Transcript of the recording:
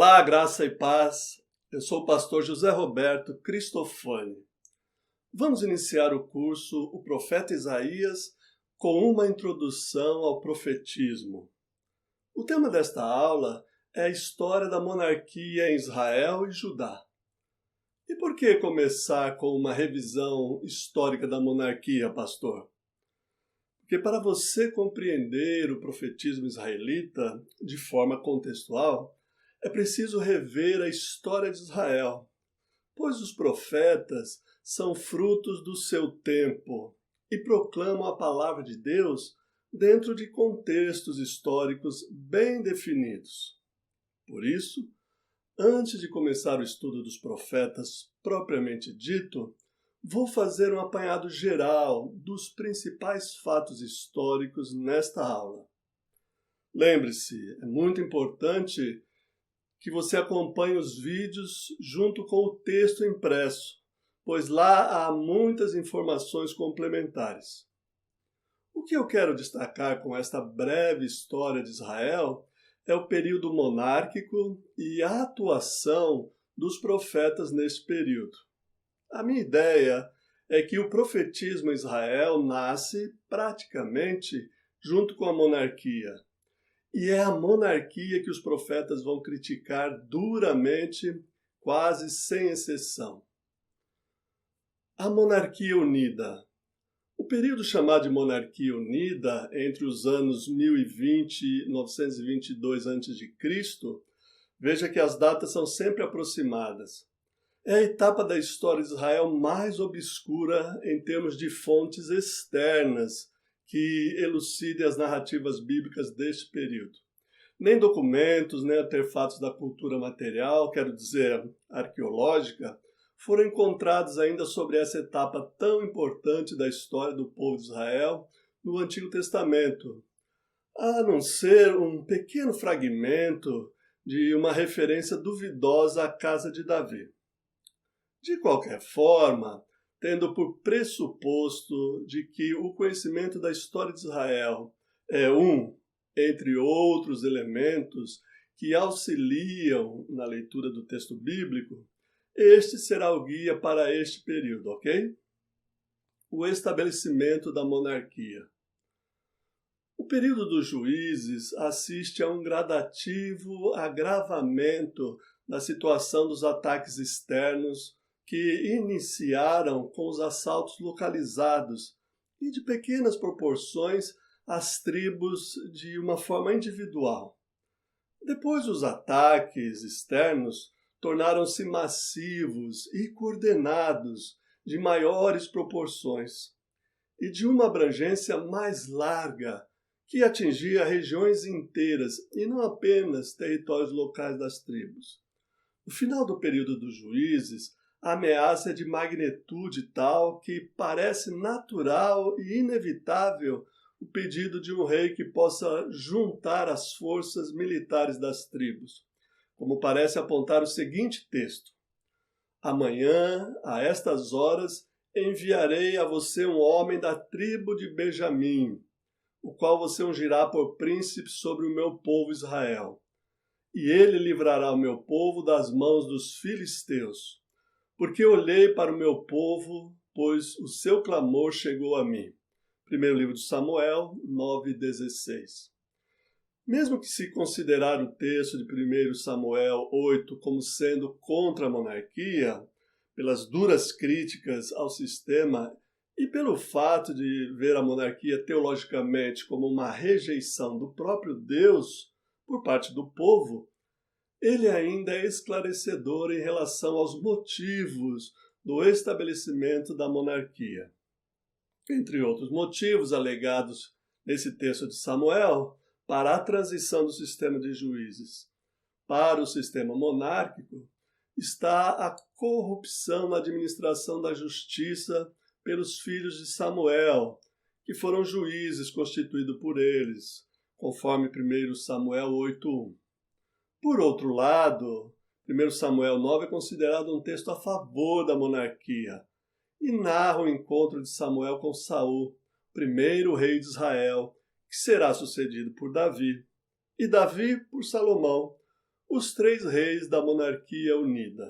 Olá, graça e paz. Eu sou o pastor José Roberto Cristofani. Vamos iniciar o curso O Profeta Isaías com uma introdução ao profetismo. O tema desta aula é a história da monarquia em Israel e Judá. E por que começar com uma revisão histórica da monarquia, pastor? Porque para você compreender o profetismo israelita de forma contextual, é preciso rever a história de Israel, pois os profetas são frutos do seu tempo e proclamam a palavra de Deus dentro de contextos históricos bem definidos. Por isso, antes de começar o estudo dos profetas propriamente dito, vou fazer um apanhado geral dos principais fatos históricos nesta aula. Lembre-se, é muito importante que você acompanhe os vídeos junto com o texto impresso, pois lá há muitas informações complementares. O que eu quero destacar com esta breve história de Israel é o período monárquico e a atuação dos profetas neste período. A minha ideia é que o profetismo em Israel nasce praticamente junto com a monarquia. E é a monarquia que os profetas vão criticar duramente, quase sem exceção. A monarquia unida. O período chamado de monarquia unida, entre os anos 1020 e 922 a.C., veja que as datas são sempre aproximadas. É a etapa da história de Israel mais obscura em termos de fontes externas que elucidem as narrativas bíblicas deste período. Nem documentos, nem artefatos da cultura material, quero dizer, arqueológica, foram encontrados ainda sobre essa etapa tão importante da história do povo de Israel no Antigo Testamento, a não ser um pequeno fragmento de uma referência duvidosa à casa de Davi. De qualquer forma, tendo por pressuposto de que o conhecimento da história de Israel é entre outros elementos que auxiliam na leitura do texto bíblico, este será o guia para este período, ok? O estabelecimento da monarquia. O período dos juízes assiste a um gradativo agravamento da situação dos ataques externos que iniciaram com os assaltos localizados e de pequenas proporções às tribos de uma forma individual. Depois, os ataques externos tornaram-se massivos e coordenados, de maiores proporções e de uma abrangência mais larga, que atingia regiões inteiras e não apenas territórios locais das tribos. No final do período dos juízes, a ameaça é de magnitude tal que parece natural e inevitável o pedido de um rei que possa juntar as forças militares das tribos, como parece apontar o seguinte texto: Amanhã, a estas horas, enviarei a você um homem da tribo de Benjamim, o qual você ungirá por príncipe sobre o meu povo Israel. E ele livrará o meu povo das mãos dos filisteus. Porque olhei para o meu povo, pois o seu clamor chegou a mim. Primeiro livro de Samuel, 9:16. Mesmo que se considerar o texto de 1 Samuel 8 como sendo contra a monarquia, pelas duras críticas ao sistema e pelo fato de ver a monarquia teologicamente como uma rejeição do próprio Deus por parte do povo, ele ainda é esclarecedor em relação aos motivos do estabelecimento da monarquia. Entre outros motivos alegados nesse texto de Samuel, para a transição do sistema de juízes para o sistema monárquico, está a corrupção na administração da justiça pelos filhos de Samuel, que foram juízes constituídos por eles, conforme 1 Samuel 8:1. Por outro lado, 1 Samuel 9 é considerado um texto a favor da monarquia e narra o encontro de Samuel com Saul, primeiro rei de Israel, que será sucedido por Davi, e Davi por Salomão, os três reis da monarquia unida.